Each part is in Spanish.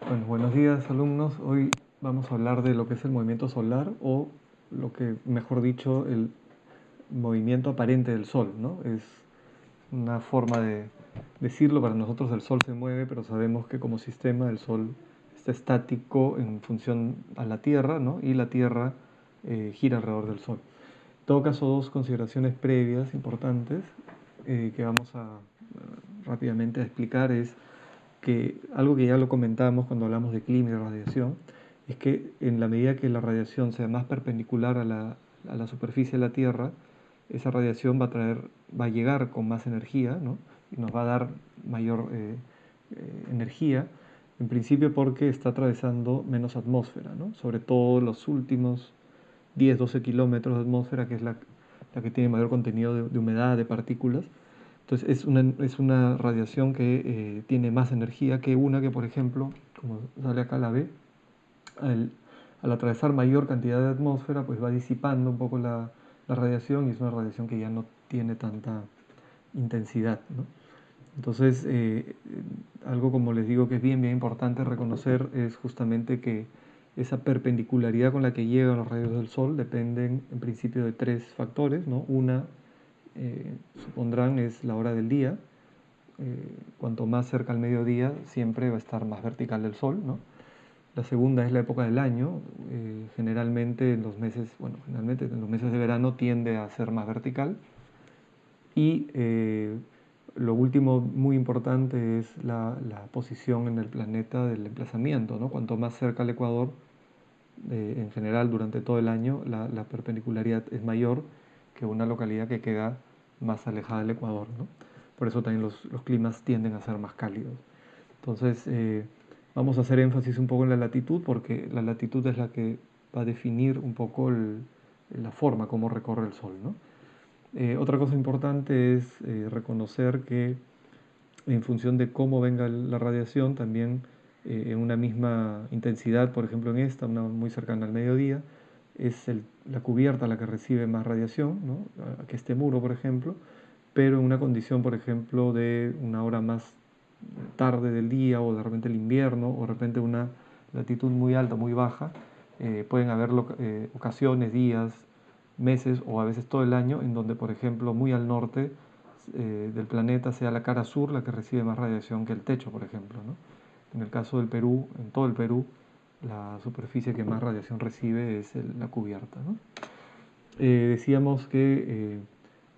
Bueno, buenos días alumnos. Hoy vamos a hablar de lo que es el movimiento solar o lo que, mejor dicho, el movimiento aparente del Sol, ¿no? Es una forma de decirlo. Para nosotros el Sol se mueve, pero sabemos que como sistema el Sol está estático en función a la Tierra, ¿no? Y la Tierra gira alrededor del Sol. En todo caso, dos consideraciones previas importantes que vamos a rápidamente a explicar es que algo que ya lo comentamos cuando hablamos de clima y radiación, es que en la medida que la radiación sea más perpendicular a la superficie de la Tierra, esa radiación va a llegar con más energía, ¿no? Y nos va a dar mayor energía, en principio porque está atravesando menos atmósfera, ¿no? Sobre todo los últimos 10-12 kilómetros de atmósfera, que es la que tiene mayor contenido de humedad, de partículas. Entonces es una radiación que tiene más energía que una que, por ejemplo, como sale acá la B, al, al atravesar mayor cantidad de atmósfera, pues va disipando un poco la radiación y es una radiación que ya no tiene tanta intensidad, ¿no? Entonces, algo como les digo que es bien importante reconocer es justamente que esa perpendicularidad con la que llegan los rayos del Sol dependen en principio de tres factores, ¿no? Una, supondrán, es la hora del día. Cuanto más cerca al mediodía, siempre va a estar más vertical el Sol, ¿no? La segunda es la época del año. Generalmente en los meses, bueno, generalmente en los meses de verano tiende a ser más vertical. Y lo último muy importante es la posición en el planeta del emplazamiento, ¿no? Cuanto más cerca al Ecuador, en general durante todo el año, la perpendicularidad es mayor que una localidad que queda más alejada del Ecuador, ¿no? Por eso también los climas tienden a ser más cálidos. Entonces, vamos a hacer énfasis un poco en la latitud, porque la latitud es la que va a definir un poco la forma como recorre el Sol, ¿no? Otra cosa importante es reconocer que en función de cómo venga la radiación, también en una misma intensidad, por ejemplo en esta, una muy cercana al mediodía, es la cubierta la que recibe más radiación, ¿no? Que este muro, por ejemplo, pero en una condición, por ejemplo, de una hora más tarde del día o de repente el invierno o de repente una latitud muy alta, muy baja, pueden haber ocasiones, días, meses o a veces todo el año en donde, por ejemplo, muy al norte del planeta sea la cara sur la que recibe más radiación que el techo, por ejemplo, ¿no? En el caso del Perú, en todo el Perú, la superficie que más radiación recibe es la cubierta, ¿no? Decíamos que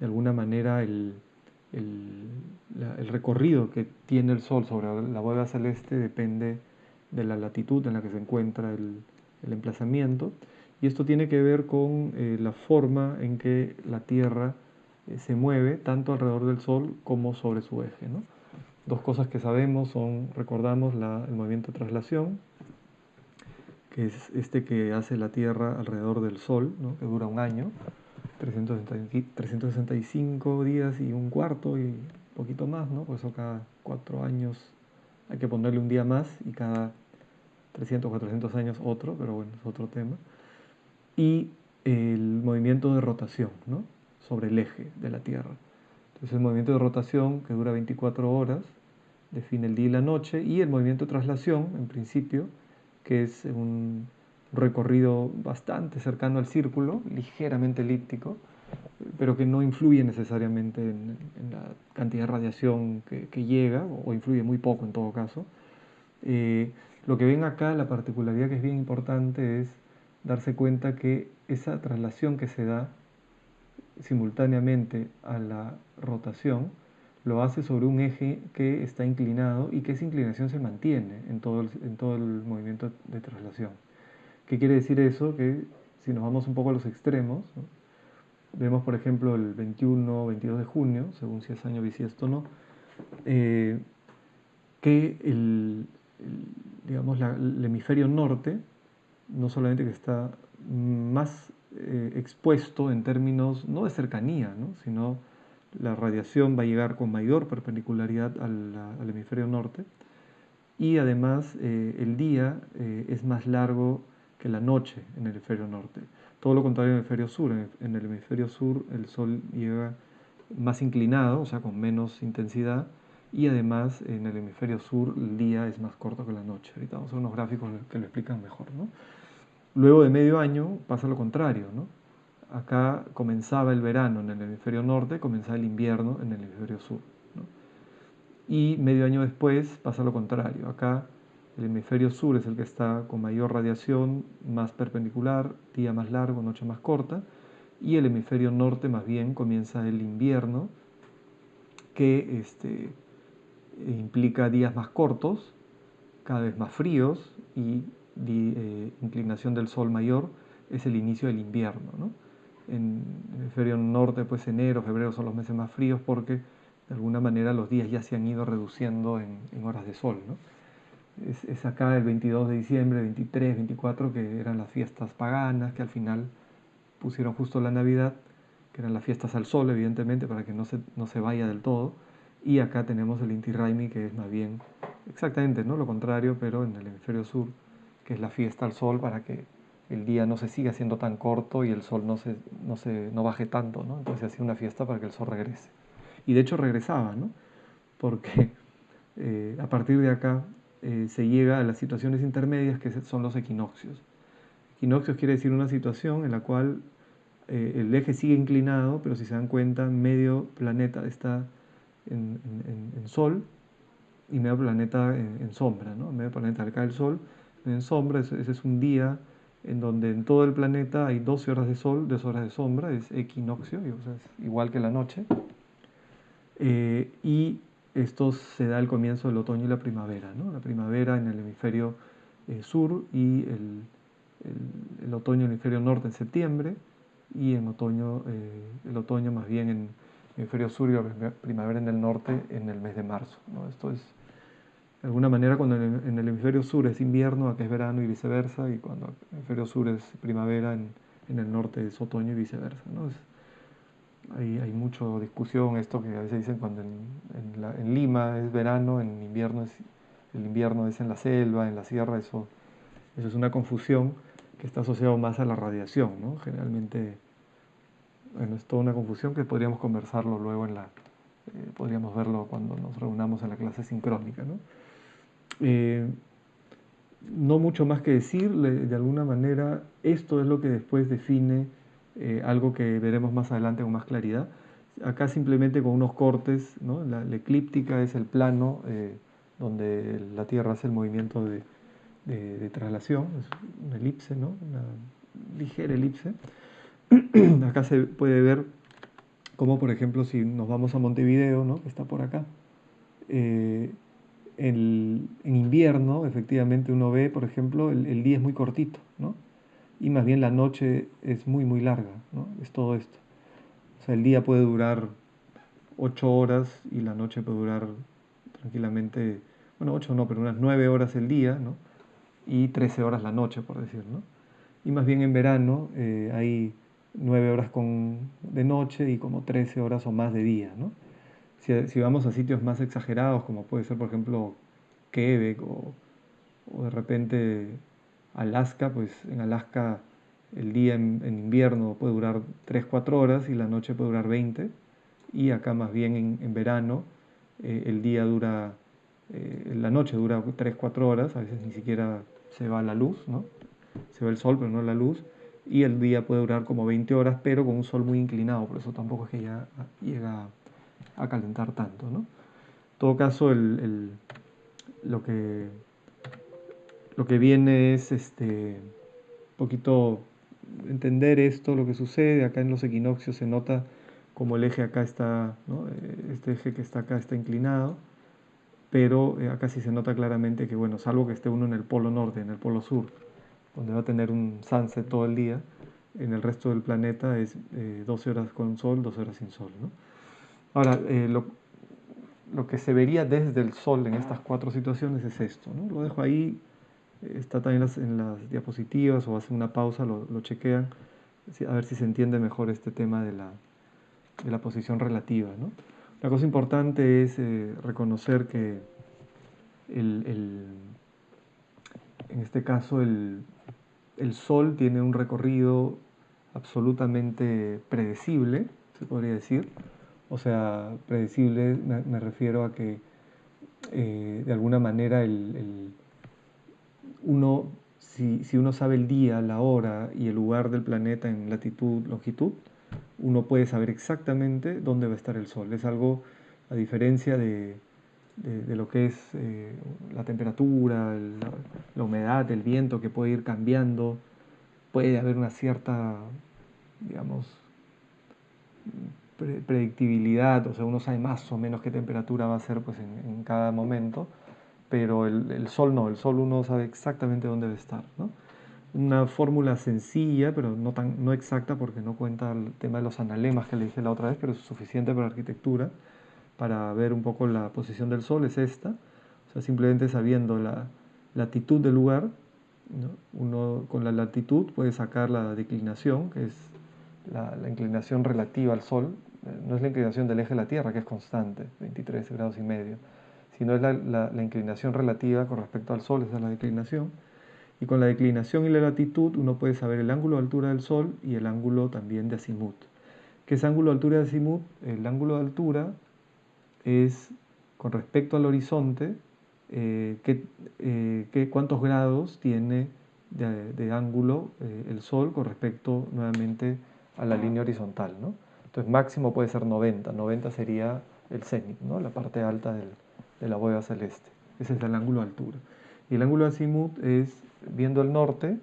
de alguna manera el, el recorrido que tiene el Sol sobre la bóveda celeste depende de la latitud en la que se encuentra el emplazamiento, y esto tiene que ver con la forma en que la Tierra se mueve tanto alrededor del Sol como sobre su eje, ¿no? Dos cosas que sabemos son, recordamos, el movimiento de traslación, que es este que hace la Tierra alrededor del Sol, ¿no? Que dura un año, 365 días y un cuarto y un poquito más, ¿no? Por eso cada 4 años hay que ponerle un día más y cada 300 400 años otro, pero bueno, es otro tema. Y el movimiento de rotación, ¿no? Sobre el eje de la Tierra. Entonces el movimiento de rotación, que dura 24 horas, define el día y la noche, y el movimiento de traslación, en principio, que es un recorrido bastante cercano al círculo, ligeramente elíptico, pero que no influye necesariamente en la cantidad de radiación que llega, o influye muy poco en todo caso. Eh, lo que ven acá, la particularidad que es bien importante es darse cuenta que esa traslación que se da simultáneamente a la rotación lo hace sobre un eje que está inclinado y que esa inclinación se mantiene en todo el movimiento de traslación. ¿Qué quiere decir eso? Que si nos vamos un poco a los extremos, ¿no? Vemos por ejemplo el 21 o 22 de junio, según si es año bisiesto o no, eh, que digamos, el hemisferio norte no solamente que está más expuesto en términos no de cercanía, ¿no? Sino la radiación va a llegar con mayor perpendicularidad al hemisferio norte, y además el día es más largo que la noche en el hemisferio norte. Todo lo contrario en el hemisferio sur. En el hemisferio sur el sol llega más inclinado, o sea, con menos intensidad, y además en el hemisferio sur el día es más corto que la noche. Ahorita vamos a ver unos gráficos que lo explican mejor, ¿no? Luego de medio año pasa lo contrario, ¿no? Acá comenzaba el verano en el hemisferio norte, comenzaba el invierno en el hemisferio sur, ¿no? Y medio año después pasa lo contrario. Acá el hemisferio sur es el que está con mayor radiación, más perpendicular, día más largo, noche más corta, y el hemisferio norte más bien comienza el invierno, que implica días más cortos, cada vez más fríos y inclinación del sol mayor, es el inicio del invierno, ¿no? En el hemisferio norte, pues enero, febrero son los meses más fríos porque de alguna manera los días ya se han ido reduciendo en horas de sol, ¿no? Es acá el 22 de diciembre, 23, 24, que eran las fiestas paganas, que al final pusieron justo la Navidad, que eran las fiestas al sol, evidentemente, para que no se vaya del todo. Y acá tenemos el Inti Raymi, que es más bien exactamente, ¿no?, lo contrario, pero en el hemisferio sur, que es la fiesta al sol para que el día no se siga haciendo tan corto y el sol no baje tanto, ¿no? Entonces se hacía una fiesta para que el sol regrese. Y de hecho regresaba, ¿no? Porque a partir de acá se llega a las situaciones intermedias, que son los equinoccios. Equinoccios quiere decir una situación en la cual el eje sigue inclinado, pero si se dan cuenta, medio planeta está en sol y medio planeta en sombra, ¿no? Medio planeta al caer el sol, en sombra, ese es un día en donde en todo el planeta hay 12 horas de sol, 2 horas de sombra, es equinoccio, o sea, es igual que la noche. Y esto se da al comienzo del otoño y la primavera, ¿no? La primavera en el hemisferio sur y el otoño en el hemisferio norte en septiembre y el otoño más bien en el hemisferio sur y la primavera en el norte en el mes de marzo, ¿no? Esto es, de alguna manera, cuando en el hemisferio sur es invierno, acá es verano y viceversa, y cuando el hemisferio sur es primavera, en el norte es otoño y viceversa, ¿no? Hay mucha discusión, esto que a veces dicen cuando en Lima es verano, el invierno es en la selva, en la sierra, eso es una confusión que está asociado más a la radiación, ¿no? Generalmente, bueno, es toda una confusión que podríamos conversarlo luego podríamos verlo cuando nos reunamos en la clase sincrónica, ¿no? Eh, no mucho más que decir, de alguna manera esto es lo que después define algo que veremos más adelante con más claridad. Acá simplemente con unos cortes, ¿no? La eclíptica es el plano donde la Tierra hace el movimiento de traslación, es una elipse, ¿no? Una ligera elipse. Acá se puede ver como, por ejemplo, si nos vamos a Montevideo, ¿no?, que está por acá, eh, en invierno, efectivamente, uno ve, por ejemplo, el día es muy cortito, ¿no? Y más bien la noche es muy, muy larga, ¿no? Es todo esto. O sea, el día puede durar 8 horas y la noche puede durar tranquilamente, bueno, 8 no, pero unas 9 horas el día, ¿no? Y 13 horas la noche, por decir, ¿no? Y más bien en verano hay 9 horas de noche y como 13 horas o más de día, ¿no? Si vamos a sitios más exagerados, como puede ser, por ejemplo, Quebec o de repente Alaska, pues en Alaska el día en invierno puede durar 3 4 horas y la noche puede durar 20. Y acá más bien en verano el día la noche dura 3 4 horas, a veces ni siquiera se va la luz, ¿no? Se ve el sol, pero no la luz. Y el día puede durar como 20 horas, pero con un sol muy inclinado, por eso tampoco es que ya llega a calentar tanto, ¿no? En todo caso, lo que, lo que viene es un poquito entender esto, lo que sucede. Acá en los equinoccios se nota como el eje acá está, ¿no? Este eje que está acá está inclinado, pero acá sí se nota claramente que, bueno, salvo que esté uno en el polo norte, en el polo sur, donde va a tener un sunset todo el día, en el resto del planeta es 12 horas con sol, 12 horas sin sol, ¿no? Ahora, lo que se vería desde el sol en estas cuatro situaciones es esto, ¿no? Lo dejo ahí, está también en las diapositivas, o hacen una pausa, lo chequean, a ver si se entiende mejor este tema de la posición relativa, ¿no? La cosa importante es reconocer que el, el- en este caso el Sol tiene un recorrido absolutamente predecible, se podría decir. O sea, predecible me refiero a que de alguna manera uno, si uno sabe el día, la hora y el lugar del planeta en latitud, longitud, uno puede saber exactamente dónde va a estar el Sol. Es algo, a diferencia de lo que es la temperatura, la humedad, el viento que puede ir cambiando, puede haber una cierta, digamos, predictibilidad, o sea, uno sabe más o menos qué temperatura va a ser pues, en cada momento, pero el Sol no, el Sol uno sabe exactamente dónde debe estar, ¿no? Una fórmula sencilla, pero no exacta porque no cuenta el tema de los analemas que le dije la otra vez, pero es suficiente para arquitectura, para ver un poco la posición del Sol, es esta. O sea, simplemente sabiendo la latitud del lugar, ¿no? Uno con la latitud puede sacar la declinación, que es la inclinación relativa al Sol. No es la inclinación del eje de la Tierra, que es constante, 23 grados y medio, sino es la inclinación relativa con respecto al Sol, esa es la declinación. Y con la declinación y la latitud uno puede saber el ángulo de altura del Sol y el ángulo también de azimut. ¿Qué es ángulo de altura de azimut? El ángulo de altura es con respecto al horizonte, cuántos grados tiene de ángulo el Sol con respecto nuevamente a la línea horizontal, ¿no? Entonces máximo puede ser 90, 90 sería el cenit, ¿no? La parte alta de la bóveda celeste. Ese es el ángulo de altura. Y el ángulo de azimut es viendo el norte,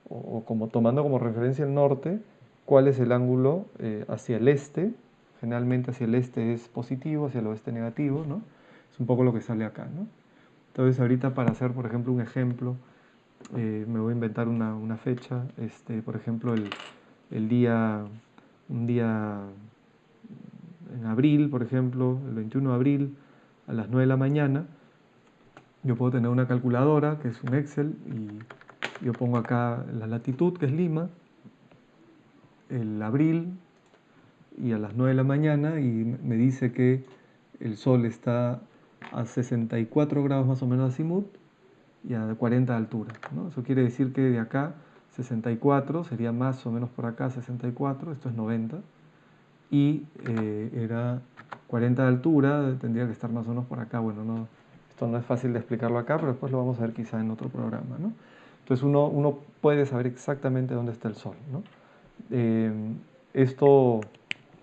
o como tomando como referencia el norte, cuál es el ángulo hacia el este. Generalmente hacia el este es positivo, hacia el oeste negativo, ¿no? Es un poco lo que sale acá, ¿no? Entonces ahorita para hacer, por ejemplo, un ejemplo, me voy a inventar una fecha, por ejemplo, un día en abril, por ejemplo, el 21 de abril, a las 9 de la mañana, yo puedo tener una calculadora, que es un Excel, y yo pongo acá la latitud, que es Lima, el abril, y a las 9 de la mañana, y me dice que el Sol está a 64 grados más o menos de azimut y a 40 de altura, ¿no? Eso quiere decir que de acá 64 sería más o menos por acá 64, esto es 90, y era 40 de altura, tendría que estar más o menos por acá. Bueno, no, esto no es fácil de explicarlo acá, pero después lo vamos a ver quizá en otro programa, ¿no? Entonces uno puede saber exactamente dónde está el Sol, ¿no? Eh, Esto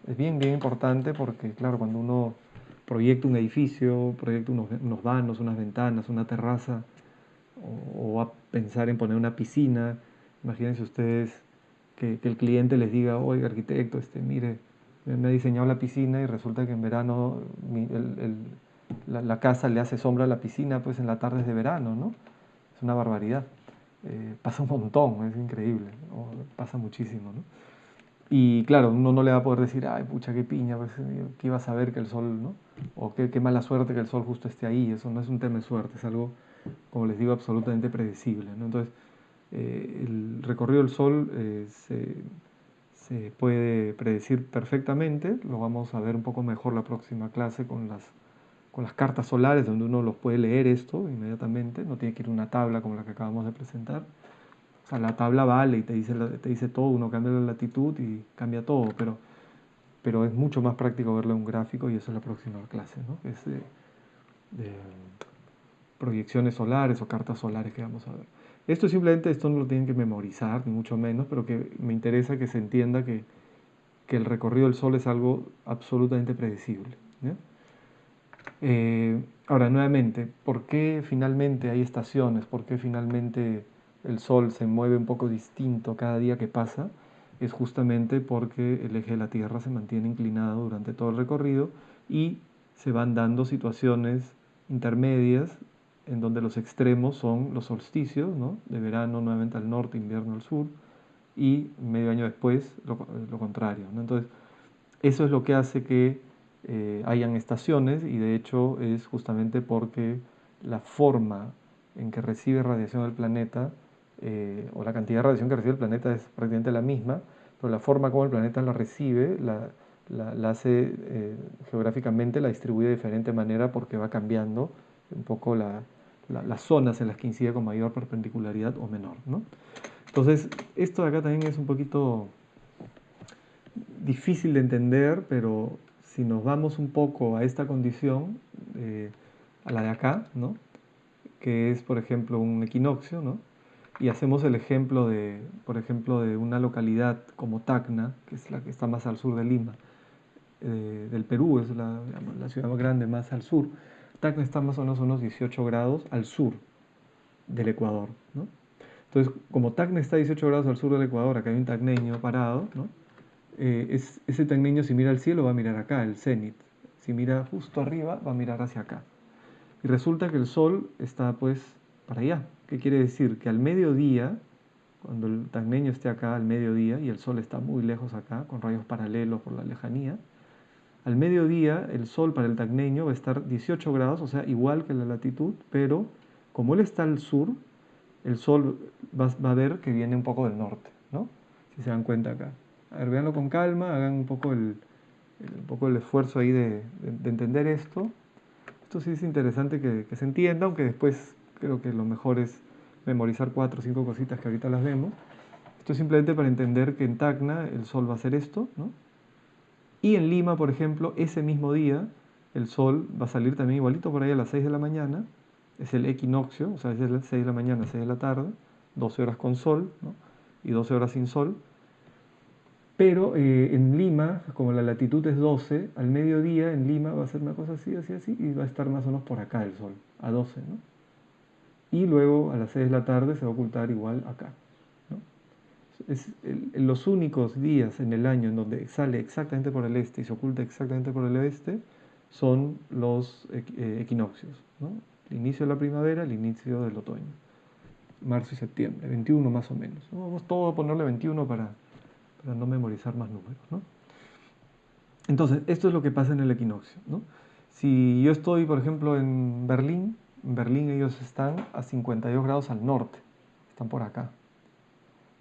es bien, bien importante porque, claro, cuando uno proyecta un edificio, proyecta unos vanos, unas ventanas, una terraza, o va a pensar en poner una piscina, imagínense ustedes que el cliente les diga, oiga, arquitecto, mire, me ha diseñado la piscina y resulta que en verano la casa le hace sombra a la piscina, pues en las tardes de verano, ¿no? Es una barbaridad. Pasa un montón, es increíble, ¿no? Pasa muchísimo, ¿no? Y claro, uno no le va a poder decir, ay, pucha, qué piña, pues, ¿qué iba a saber que el sol, ¿no? O qué mala suerte que el sol justo esté ahí. Eso no es un tema de suerte, es algo, como les digo, absolutamente predecible, ¿no? Entonces, el recorrido del sol se puede predecir perfectamente. Lo vamos a ver un poco mejor la próxima clase con las cartas solares, donde uno los puede leer esto inmediatamente. No tiene que ir a una tabla como la que acabamos de presentar. O sea, la tabla vale y te dice todo, uno cambia la latitud y cambia todo, pero es mucho más práctico verlo en un gráfico y eso es la próxima clase, ¿no? Es de proyecciones solares o cartas solares que vamos a ver. Esto no lo tienen que memorizar, ni mucho menos, pero que me interesa que se entienda que el recorrido del Sol es algo absolutamente predecible, ¿ya? Ahora, nuevamente, ¿por qué finalmente hay estaciones? ¿Por qué finalmente el Sol se mueve un poco distinto cada día que pasa? Es justamente porque el eje de la Tierra se mantiene inclinado durante todo el recorrido y se van dando situaciones intermedias en donde los extremos son los solsticios, ¿no? De verano nuevamente al norte, invierno al sur, y medio año después lo contrario, ¿no? Entonces, eso es lo que hace que hayan estaciones y de hecho es justamente porque la forma en que recibe radiación el planeta, o la cantidad de radiación que recibe el planeta es prácticamente la misma, pero la forma como el planeta la recibe la hace geográficamente, la distribuye de diferente manera porque va cambiando un poco las zonas en las que incide con mayor perpendicularidad o menor, ¿no? Entonces, esto de acá también es un poquito difícil de entender, pero si nos vamos un poco a esta condición, a la de acá, ¿no? Que es, por ejemplo, un equinoccio, ¿no? Y hacemos el ejemplo de, por ejemplo, de una localidad como Tacna, que es la que está más al sur de Lima, del Perú, es la, digamos, la ciudad más grande más al sur. Tacna está más o menos unos 18 grados al sur del Ecuador, ¿no? Entonces, como Tacna está a 18 grados al sur del Ecuador, acá hay un tacneño parado, ¿no? Ese tacneño si mira al cielo va a mirar acá, el cenit. Si mira justo arriba, va a mirar hacia acá. Y resulta que el sol está pues para allá. ¿Qué quiere decir? Que al mediodía, cuando el tacneño esté acá al mediodía y el sol está muy lejos acá, con rayos paralelos por la lejanía, al mediodía el sol para el tacneño va a estar 18 grados, o sea, igual que la latitud, pero como él está al sur, el sol va a ver que viene un poco del norte, ¿no? Si se dan cuenta acá. A ver, véanlo con calma, hagan un poco el esfuerzo ahí de entender esto. Esto sí es interesante que se entienda, aunque después creo que lo mejor es memorizar 4 o 5 cositas que ahorita las vemos. Esto es simplemente para entender que en Tacna el sol va a hacer esto, ¿no? Y en Lima, por ejemplo, ese mismo día el sol va a salir también igualito por ahí a las 6 de la mañana. Es el equinoccio, o sea, es de las 6 de la mañana a 6 de la tarde, 12 horas con sol, ¿no? Y 12 horas sin sol. Pero en Lima, como la latitud es 12, al mediodía en Lima va a ser una cosa así, así, así, y va a estar más o menos por acá el sol, a 12, ¿no? Y luego a las 6 de la tarde se va a ocultar igual acá, ¿no? Los únicos días en el año en donde sale exactamente por el este y se oculta exactamente por el oeste son los equinoccios, ¿no? El inicio de la primavera, el inicio del otoño, marzo y septiembre, 21 más o menos, ¿no? Vamos todo a ponerle 21 para no memorizar más números, ¿no? Entonces, esto es lo que pasa en el equinoccio, ¿no? Si yo estoy, por ejemplo, en Berlín ellos están a 52 grados al norte, están por acá.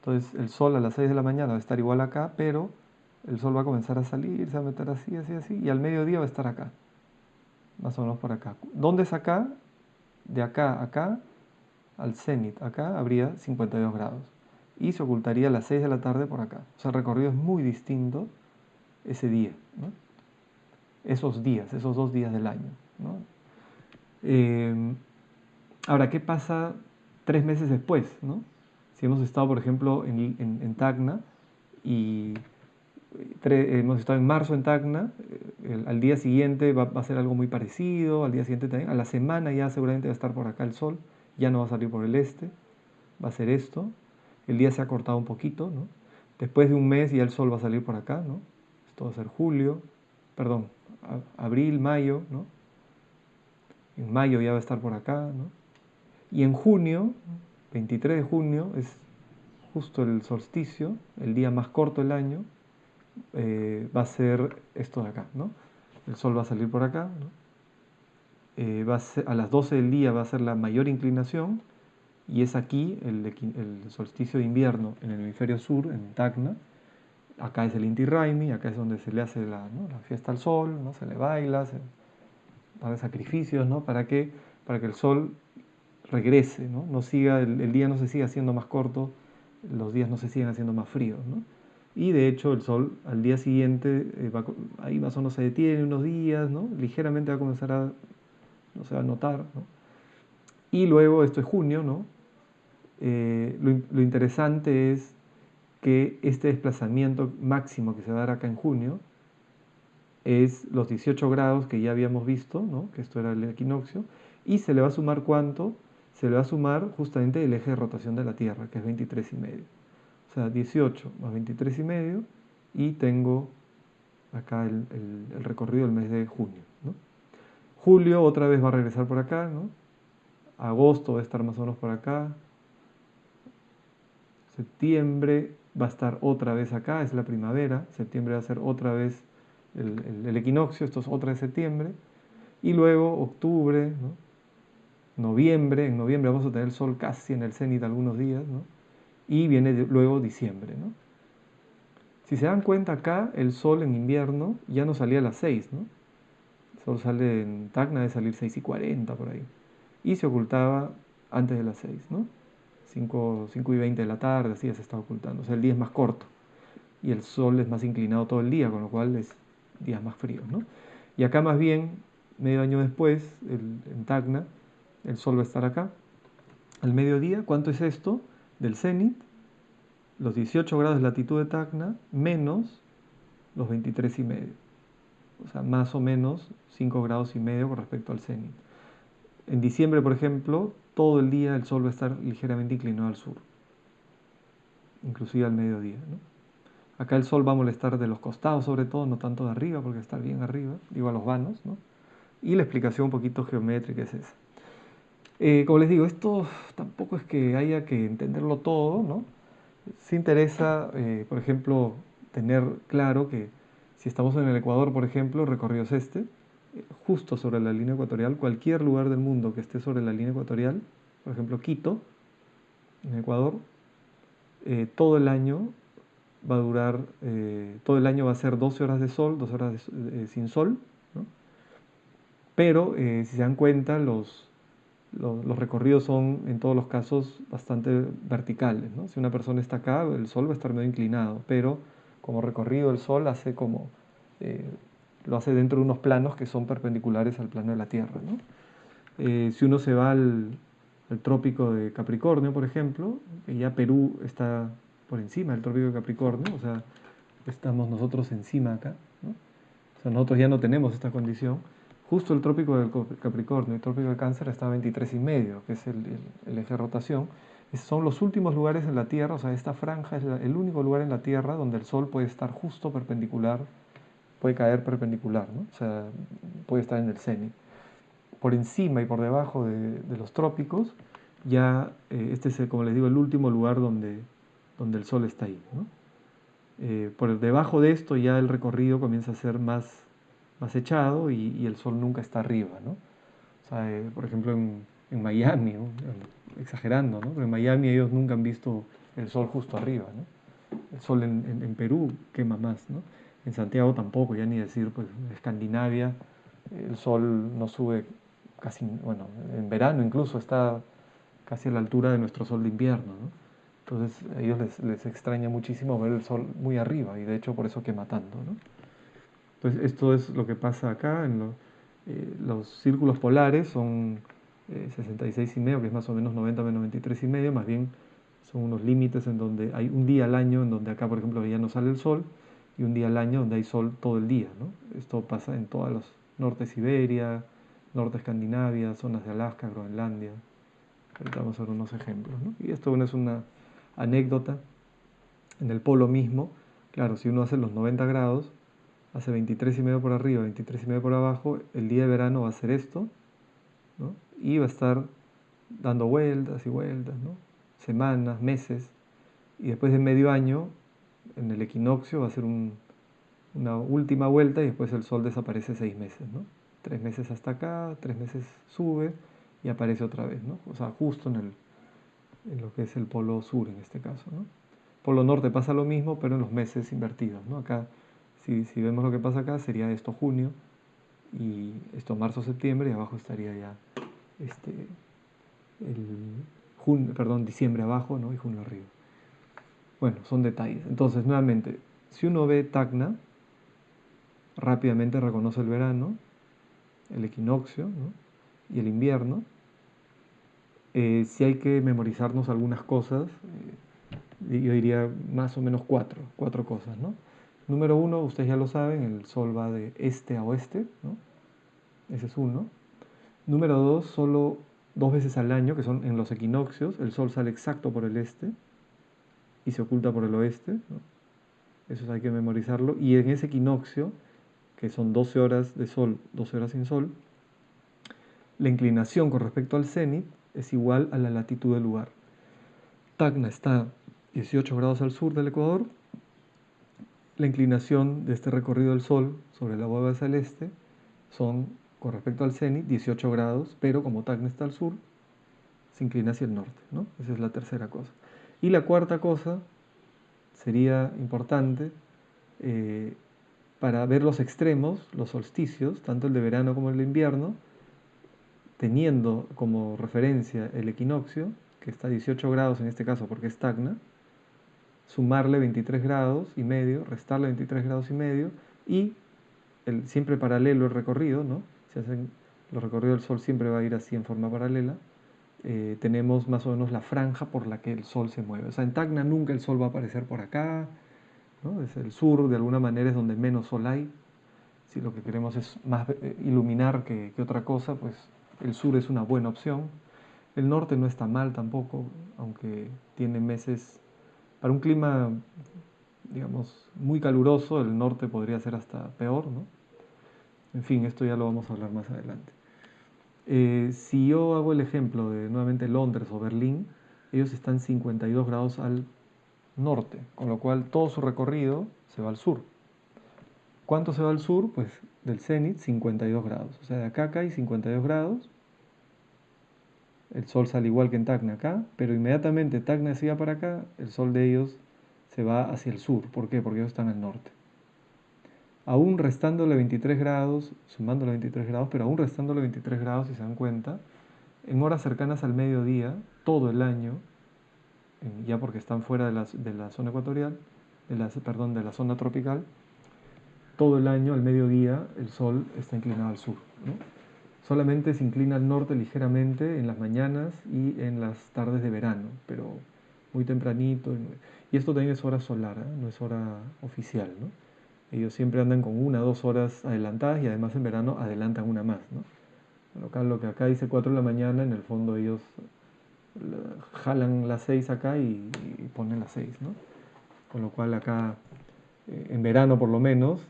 Entonces, el sol a las 6 de la mañana va a estar igual acá, pero el sol va a comenzar a salir, se va a meter así, así, así, y al mediodía va a estar acá, más o menos por acá. ¿Dónde es acá? De acá a acá, al cenit, acá habría 52 grados. Y se ocultaría a las 6 de la tarde por acá. O sea, el recorrido es muy distinto ese día, ¿no? Esos días, esos 2 días del año, ¿no? Eh, Ahora, ¿qué pasa 3 meses después, ¿no? Si hemos estado, por ejemplo, en Tacna y hemos estado en marzo en Tacna, al día siguiente va a ser algo muy parecido, al día siguiente también, a la semana ya seguramente va a estar por acá el sol, ya no va a salir por el este, va a ser esto, el día se ha cortado un poquito, ¿no? Después de un mes ya el sol va a salir por acá, ¿no? Esto va a ser julio, perdón, abril, mayo, ¿no? En mayo ya va a estar por acá, ¿no? Y en junio, 23 de junio, es justo el solsticio, el día más corto del año, va a ser esto de acá, ¿no? El sol va a salir por acá, ¿no? Va a, ser, a las 12 del día va a ser la mayor inclinación y es aquí el solsticio de invierno en el hemisferio sur, en Tacna. Acá es el Inti Raymi, acá es donde se le hace ¿no? la fiesta al sol, ¿no? Se le baila, se hace sacrificios, ¿no? Para que el sol regrese, ¿no? No siga, el día no se siga haciendo más corto, los días no se sigan haciendo más fríos, ¿no? Y de hecho el sol al día siguiente, ahí más o menos se detiene unos días, ¿no? Ligeramente va a comenzar a, no se va a notar, ¿no? Y luego, esto es junio, ¿no? Lo interesante es que este desplazamiento máximo que se va a dar acá en junio es los 18 grados que ya habíamos visto, ¿no? Que esto era el equinoccio, y se le va a sumar ¿cuánto? Se le va a sumar justamente el eje de rotación de la Tierra, que es 23,5. O sea, 18 más 23,5 y tengo acá el recorrido del mes de junio, ¿no? Julio otra vez va a regresar por acá, ¿no? Agosto va a estar más o menos por acá. Septiembre va a estar otra vez acá, es la primavera. Septiembre va a ser otra vez el equinoccio, esto es otra de septiembre. Y luego octubre, ¿no? Noviembre, en noviembre vamos a tener el sol casi en el cenit algunos días, ¿no? Y viene luego diciembre, ¿no? Si se dan cuenta acá, el sol en invierno ya no salía a las 6, ¿no? El sol sale en Tacna de salir 6:40 por ahí. Y se ocultaba antes de las 6, ¿no? 5:20 de la tarde, así ya se está ocultando. O sea, el día es más corto y el sol es más inclinado todo el día, con lo cual es días más fríos, ¿no? Y acá más bien medio año después, en Tacna, el Sol va a estar acá. Al mediodía, ¿cuánto es esto? Del cenit, los 18 grados de latitud de Tacna, menos los 23,5. O sea, más o menos 5 grados y medio con respecto al cenit. En diciembre, por ejemplo, todo el día el Sol va a estar ligeramente inclinado al sur, inclusive al mediodía, ¿no? Acá el Sol va a molestar de los costados sobre todo, no tanto de arriba, porque está bien arriba, digo a los vanos, ¿no? Y la explicación un poquito geométrica es esa. Como les digo, esto tampoco es que haya que entenderlo todo, ¿no? Sí interesa, por ejemplo, tener claro que si estamos en el Ecuador, por ejemplo, el recorrido es este, justo sobre la línea ecuatorial, cualquier lugar del mundo que esté sobre la línea ecuatorial, por ejemplo, Quito, en Ecuador, todo el año va a durar, todo el año va a ser 12 horas de sol, 12 horas sin sol, ¿no? Pero si se dan cuenta, los recorridos son en todos los casos bastante verticales, ¿no? Si una persona está acá, el sol va a estar medio inclinado, pero como recorrido el sol hace como, eh, lo hace dentro de unos planos que son perpendiculares al plano de la Tierra, ¿no? Si uno se va al trópico de Capricornio, por ejemplo, ya Perú está por encima del trópico de Capricornio, o sea, estamos nosotros encima acá, ¿no? O sea, nosotros ya no tenemos esta condición. Justo el trópico del Capricornio y el trópico de Cáncer está a 23,5, que es el eje de rotación. Son los últimos lugares en la Tierra, o sea, esta franja es el único lugar en la Tierra donde el Sol puede estar justo perpendicular, puede caer perpendicular, ¿no? O sea, puede estar en el cenit. Por encima y por debajo de los trópicos, ya este es, como les digo, el último lugar donde el Sol está ahí, ¿no? Por debajo de esto ya el recorrido comienza a ser más echado y el sol nunca está arriba, ¿no? O sea, por ejemplo, en Miami, ¿no? Exagerando, ¿no? Pero en Miami ellos nunca han visto el sol justo arriba, ¿no? El sol en Perú quema más, ¿no? En Santiago tampoco, ya ni decir, pues en Escandinavia el sol no sube casi, bueno, en verano incluso está casi a la altura de nuestro sol de invierno, ¿no? Entonces a ellos les extraña muchísimo ver el sol muy arriba y de hecho por eso quema tanto, ¿no? Entonces esto es lo que pasa acá. Los círculos polares son 66,5, que es más o menos 90 menos 23,5, más bien son unos límites en donde hay un día al año en donde acá, por ejemplo, ya no sale el sol y un día al año donde hay sol todo el día, ¿no? Esto pasa en todos los norte de Siberia, norte de Escandinavia, zonas de Alaska, Groenlandia. Ahorita vamos a ver unos ejemplos, ¿no? Y esto bueno, es una anécdota. En el polo mismo, claro, si uno hace los 90 grados, hace 23,5 por arriba, 23,5 por abajo, el día de verano va a ser esto, ¿no? Y va a estar dando vueltas y vueltas, ¿no? Semanas, meses, y después de medio año, en el equinoccio va a ser una última vuelta y después el sol desaparece 6 meses, ¿no? 3 meses hasta acá, 3 meses sube y aparece otra vez, ¿no? O sea, justo en lo que es el polo sur en este caso, ¿no? Polo norte pasa lo mismo, pero en los meses invertidos, ¿no? Acá, si vemos lo que pasa acá, sería esto junio, y esto marzo, septiembre, y abajo estaría ya este, perdón, diciembre abajo, ¿no? Y junio arriba. Bueno, son detalles. Entonces, nuevamente, si uno ve Tacna, rápidamente reconoce el verano, el equinoccio, ¿no? Y el invierno. Si hay que memorizarnos algunas cosas, yo diría más o menos cuatro cosas, ¿no? Número uno, ustedes ya lo saben, el sol va de este a oeste, ¿no? Ese es uno. Número dos, solo 2 veces al año, que son en los equinoccios, el sol sale exacto por el este y se oculta por el oeste, ¿no? Eso hay que memorizarlo. Y en ese equinoccio, que son 12 horas de sol, 12 horas sin sol, la inclinación con respecto al cenit es igual a la latitud del lugar. Tacna está 18 grados al sur del Ecuador. La inclinación de este recorrido del Sol sobre la bóveda celeste son, con respecto al cenit, 18 grados, pero como Tacna está al sur, se inclina hacia el norte, ¿no? Esa es la tercera cosa. Y la cuarta cosa sería importante eh, para ver los extremos, los solsticios, tanto el de verano como el de invierno, teniendo como referencia el equinoccio, que está a 18 grados en este caso porque es Tacna, sumarle 23 grados y medio, restarle 23 grados y medio y siempre paralelo el recorrido, ¿no? los recorridos del Sol siempre va a ir así en forma paralela. Tenemos más o menos la franja por la que el Sol se mueve. O sea, en Tacna nunca el Sol va a aparecer por acá, ¿no? Es el sur, de alguna manera es donde menos Sol hay. Si lo que queremos es más iluminar que otra cosa, pues el sur es una buena opción. El norte no está mal tampoco, aunque tiene meses, para un clima, digamos, muy caluroso, el norte podría ser hasta peor, ¿no? En fin, esto ya lo vamos a hablar más adelante. Si yo hago el ejemplo de nuevamente Londres o Berlín, ellos están 52 grados al norte, con lo cual todo su recorrido se va al sur. ¿Cuánto se va al sur? Pues del cenit 52 grados. O sea, de acá a acá hay 52 grados. El sol sale igual que en Tacna acá, pero inmediatamente Tacna se va para acá, el sol de ellos se va hacia el sur. ¿Por qué? Porque ellos están al norte. Aún restándole 23 grados, sumándole 23 grados, pero aún restándole 23 grados, si se dan cuenta, en horas cercanas al mediodía, todo el año, ya porque están fuera de la zona ecuatorial, perdón, de la zona tropical, todo el año al mediodía el sol está inclinado al sur, ¿no? Solamente se inclina al norte ligeramente en las mañanas y en las tardes de verano, pero muy tempranito. Y esto también es hora solar, ¿eh? No es hora oficial, ¿no? Ellos siempre andan con 1 o 2 horas adelantadas y además en verano adelantan una más, ¿no? Lo que acá dice 4 de la mañana, en el fondo ellos jalan las 6 acá y ponen las 6, ¿no? Con lo cual acá, en verano por lo menos,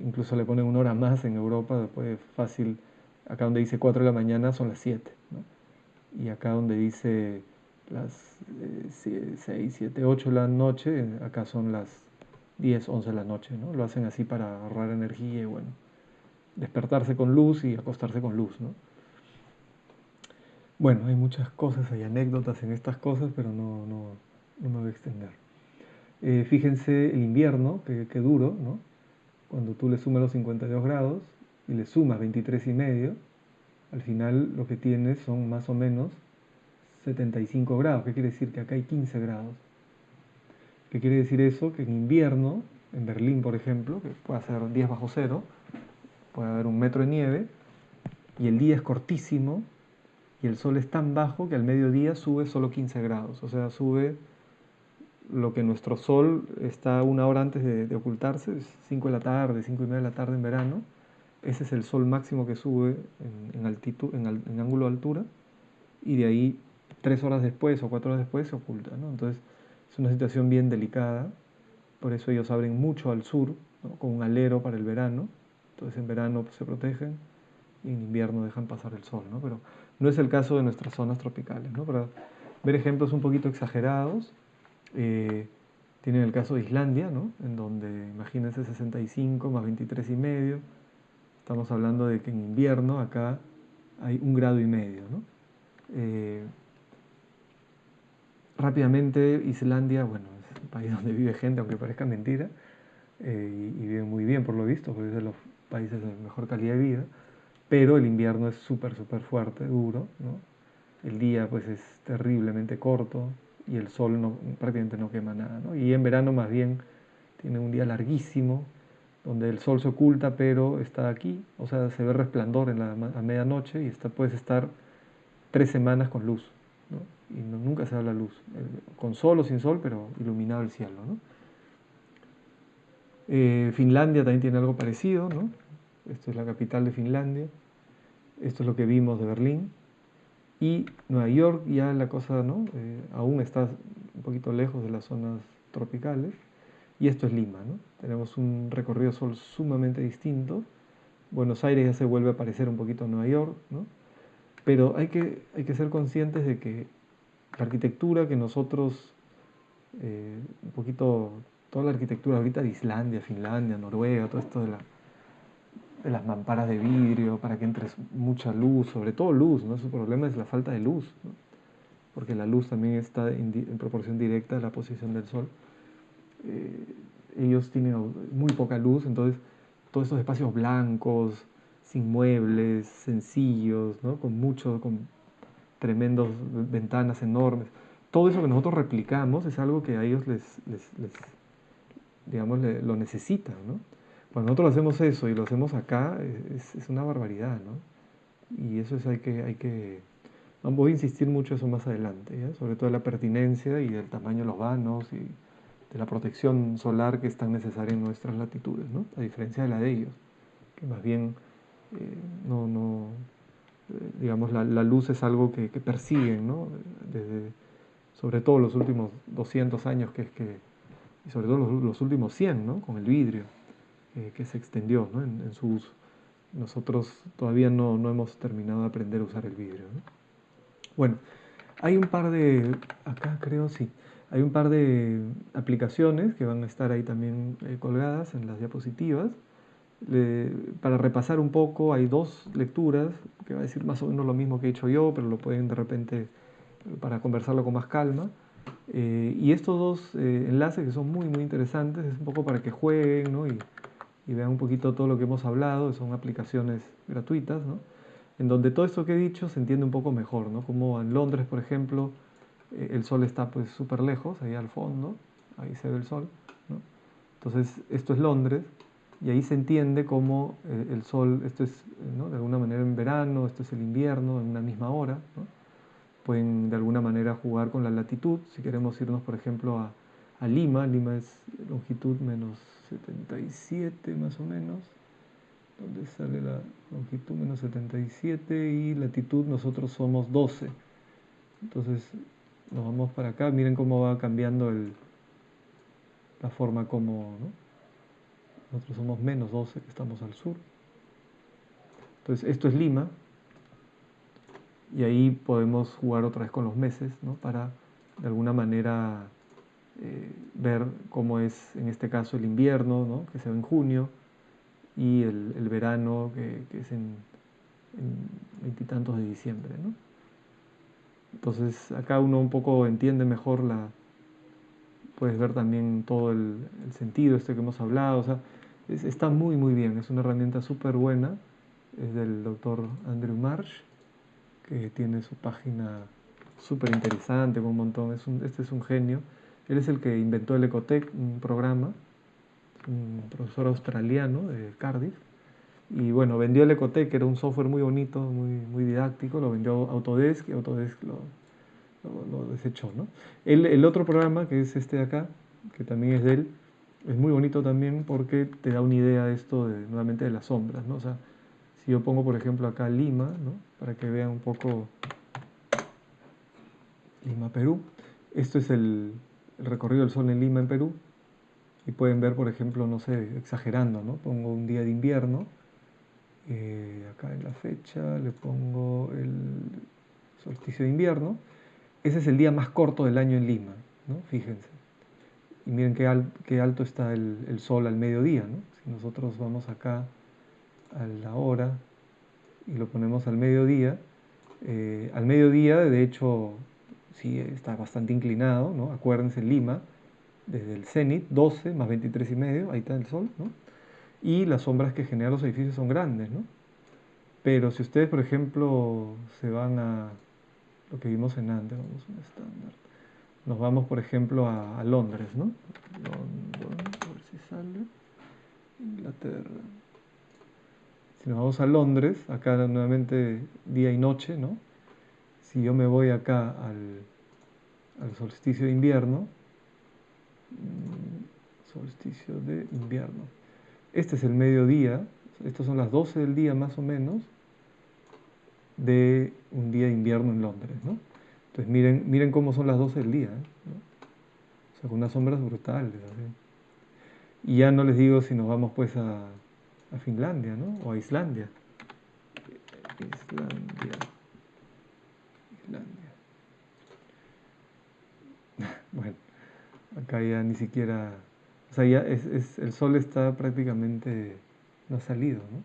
incluso le ponen 1 hora más en Europa, después fácil, acá donde dice 4 de la mañana son las 7, ¿no? Y acá donde dice las 6, 7, 8 de la noche, acá son las 10, 11 de la noche, ¿no? Lo hacen así para ahorrar energía y bueno, despertarse con luz y acostarse con luz, ¿no? Bueno, hay muchas cosas, hay anécdotas en estas cosas, pero no me voy a extender. Fíjense el invierno, que duro, ¿no? Cuando tú le sumas los 52 grados y le sumas 23 y medio, al final lo que tienes son más o menos 75 grados. ¿Qué quiere decir? Que acá hay 15 grados. ¿Qué quiere decir eso? Que en invierno, en Berlín por ejemplo, que puede ser 10 bajo cero, puede haber 1 metro de nieve, y el día es cortísimo, y el sol es tan bajo que al mediodía sube solo 15 grados. O sea, sube lo que nuestro sol está 1 hora antes de ocultarse, es 5 de la tarde, 5 y media de la tarde en verano. Ese es el sol máximo que sube en altitud, en ángulo de altura, y de ahí 3 horas después o 4 horas después se oculta, ¿no? Entonces es una situación bien delicada, por eso ellos abren mucho al sur, ¿no? Con un alero para el verano, entonces en verano pues, se protegen y en invierno dejan pasar el sol, ¿no? Pero no es el caso de nuestras zonas tropicales, ¿no? Para ver ejemplos un poquito exagerados, eh, tienen el caso de Islandia, ¿no? En donde, imagínense, 65 más 23 y medio, estamos hablando de que en invierno acá hay 1,5 grados, ¿no? Eh, Rápidamente, Islandia, bueno, es un país donde vive gente, aunque parezca mentira, y vive muy bien por lo visto, porque es de los países de mejor calidad de vida, pero el invierno es súper, súper fuerte, duro, ¿no? El día pues es terriblemente corto y el sol prácticamente no quema nada, ¿no? Y en verano más bien tiene un día larguísimo, donde el sol se oculta, pero está aquí, o sea, se ve resplandor a medianoche y puedes estar 3 semanas con luz, ¿no? Y nunca se da la luz, con sol o sin sol, pero iluminado el cielo, ¿no? Finlandia también tiene algo parecido, ¿no? Esto es la capital de Finlandia, esto es lo que vimos de Berlín, y Nueva York ya la cosa, ¿no? Aún está un poquito lejos de las zonas tropicales, y esto es Lima, ¿no? Tenemos un recorrido sol sumamente distinto. Buenos Aires ya se vuelve a parecer un poquito a Nueva York, ¿no? Pero hay que ser conscientes de que la arquitectura que nosotros, un poquito, toda la arquitectura ahorita de Islandia, Finlandia, Noruega, todo esto de las mamparas de vidrio para que entre mucha luz, sobre todo luz, ¿no? Su problema es la falta de luz, ¿no? Porque la luz también está en proporción directa a la posición del sol. Eh, Ellos tienen muy poca luz, entonces todos estos espacios blancos, sin muebles, sencillos, ¿no? Con tremendos ventanas enormes. Todo eso que nosotros replicamos es algo que a ellos digamos, lo necesitan, ¿no? Cuando nosotros hacemos eso y lo hacemos acá, es una barbaridad, ¿no? Y eso es, voy a insistir mucho eso más adelante, ¿ya? Sobre todo la pertinencia y el tamaño de los vanos y de la protección solar que es tan necesaria en nuestras latitudes, ¿no? A diferencia de la de ellos, que más bien no, no, digamos, la luz es algo que persiguen, ¿no? Desde, sobre todo los últimos 200 años, y sobre todo los últimos 100, ¿no? Con el vidrio, que se extendió, ¿no? En su uso. Nosotros todavía no hemos terminado de aprender a usar el vidrio, ¿no? Bueno, hay un par de, acá creo sí, hay un par de aplicaciones que van a estar ahí también colgadas en las diapositivas. Para repasar un poco, hay dos lecturas que va a decir más o menos lo mismo que he hecho yo, pero lo pueden de repente, para conversarlo con más calma. Y estos dos enlaces que son muy interesantes, es un poco para que jueguen, ¿no? Y vean un poquito todo lo que hemos hablado, son aplicaciones gratuitas, ¿no? En donde todo esto que he dicho se entiende un poco mejor, ¿no? Como en Londres, por ejemplo, el sol está pues súper lejos, ahí al fondo, ahí se ve el sol, ¿no? Entonces, esto es Londres, y ahí se entiende cómo el sol, esto es, ¿no? De alguna manera en verano, esto es el invierno, en una misma hora, ¿no? Pueden de alguna manera jugar con la latitud, si queremos irnos, por ejemplo, a Lima, Lima es longitud menos 77 más o menos, donde sale la longitud menos 77 y latitud nosotros somos 12. Entonces nos vamos para acá, miren cómo va cambiando la forma como, ¿no? Nosotros somos menos 12 que estamos al sur. Entonces esto es Lima y ahí podemos jugar otra vez con los meses, ¿no? Para de alguna manera ver cómo es en este caso el invierno, ¿no? Que se ve en junio, y el verano que es en veintitantos de diciembre, ¿no? Entonces acá uno un poco entiende mejor puedes ver también todo el sentido este que hemos hablado, o sea, está muy bien, es una herramienta súper buena, es del doctor Andrew Marsh, que tiene su página súper interesante, con un montón, este es un genio, él es el que inventó el Ecotec, un programa, un profesor australiano de Cardiff, y bueno, vendió el Ecotec, que era un software muy bonito, muy didáctico, lo vendió a Autodesk y Autodesk lo desechó, ¿no? El otro programa, que es este de acá, que también es de él, es muy bonito también porque te da una idea de esto, nuevamente, de las sombras, ¿no? O sea, si yo pongo, por ejemplo, acá Lima, ¿no? Para que vean un poco Lima, Perú. Esto es el recorrido del sol en Lima, en Perú. Y pueden ver, por ejemplo, no sé, exagerando, ¿no? Pongo un día de invierno. Acá en la fecha le pongo el solsticio de invierno. Ese es el día más corto del año en Lima, ¿no? Fíjense. Y miren qué alto está el sol al mediodía, ¿no? Si nosotros vamos acá a la hora y lo ponemos al mediodía, de hecho, sí está bastante inclinado, ¿no? Acuérdense, Lima, desde el cenit, 12 más 23 y medio, ahí está el sol, ¿no? Y las sombras que generan los edificios son grandes, ¿no? Pero si ustedes, por ejemplo, se van a lo que vimos en antes, vamos a un estándar. Nos vamos, por ejemplo, a Londres, ¿no? London, a ver si sale. Inglaterra. Si nos vamos a Londres, acá nuevamente día y noche, ¿no? Si yo me voy acá al solsticio de invierno, solsticio de invierno. Este es el mediodía, estas son las 12 del día más o menos, de un día de invierno en Londres, ¿no? Entonces miren cómo son las 12 del día, ¿no? O sea, con unas sombras brutales, ¿sí? Y ya no les digo si nos vamos pues a Finlandia, ¿no? O a Islandia. Islandia. Islandia. Bueno, acá ya ni siquiera... O sea, ya el sol está prácticamente... No ha salido, ¿no?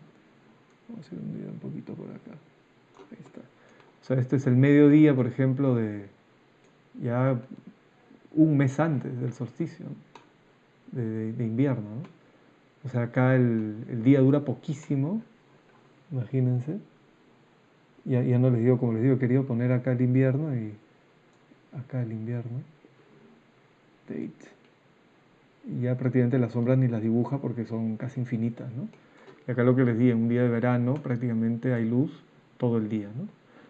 Vamos a hacer un día un poquito por acá. Ahí está. O sea, este es el mediodía, por ejemplo, de ya un mes antes del solsticio, ¿no? de invierno, ¿no? O sea, acá el día dura poquísimo, imagínense. Ya no les digo, como les digo, he querido poner acá el invierno y acá el invierno. Date. y ya prácticamente las sombras ni las dibuja porque son casi infinitas, ¿no? Y acá lo que les di, en un día de verano prácticamente hay luz todo el día, ¿no?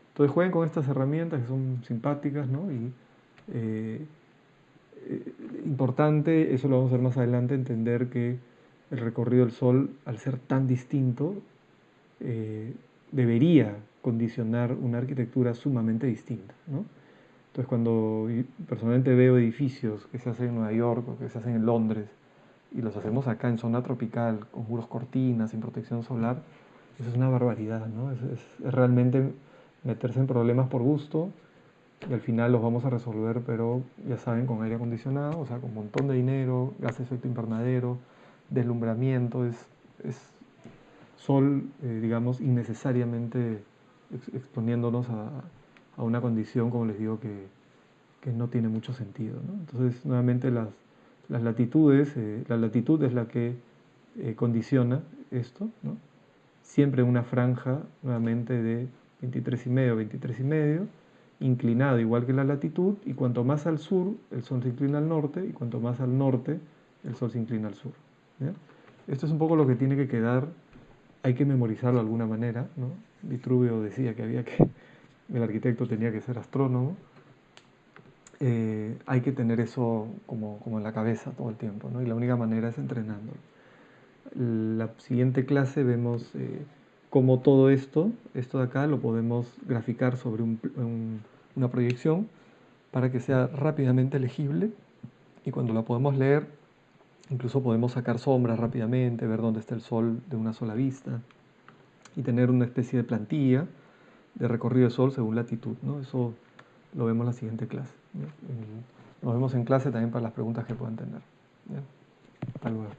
Entonces jueguen con estas herramientas que son simpáticas, ¿no? Y eh, importante, eso lo vamos a ver más adelante, entender que el recorrido del Sol, al ser tan distinto, eh, debería condicionar una arquitectura sumamente distinta, ¿no? Entonces cuando personalmente veo edificios que se hacen en Nueva York o que se hacen en Londres y los hacemos acá en zona tropical, con muros cortinas, sin protección solar, eso es una barbaridad, ¿no? Es realmente meterse en problemas por gusto y al final los vamos a resolver, pero ya saben, con aire acondicionado, o sea, con un montón de dinero, gas de efecto invernadero, deslumbramiento, es sol, digamos, innecesariamente exponiéndonos a una condición, como les digo, que no tiene mucho sentido, ¿no? Entonces, nuevamente, las latitudes, la latitud es la que condiciona esto, ¿no? Siempre una franja, nuevamente, de 23,5, 23,5, inclinado igual que la latitud, y cuanto más al sur, el sol se inclina al norte, y cuanto más al norte, el sol se inclina al sur. ¿Ya? Esto es un poco lo que tiene que quedar, hay que memorizarlo de alguna manera, ¿no? Vitruvio decía que el arquitecto tenía que ser astrónomo, hay que tener eso como en la cabeza todo el tiempo, ¿no? Y la única manera es entrenándolo. La siguiente clase vemos cómo todo esto de acá, lo podemos graficar sobre una proyección para que sea rápidamente legible y cuando la podemos leer, incluso podemos sacar sombras rápidamente, ver dónde está el sol de una sola vista y tener una especie de plantilla de recorrido de sol según latitud, ¿no? Eso lo vemos en la siguiente clase, ¿no? Nos vemos en clase también para las preguntas que puedan tener. ¿Ya? Hasta luego.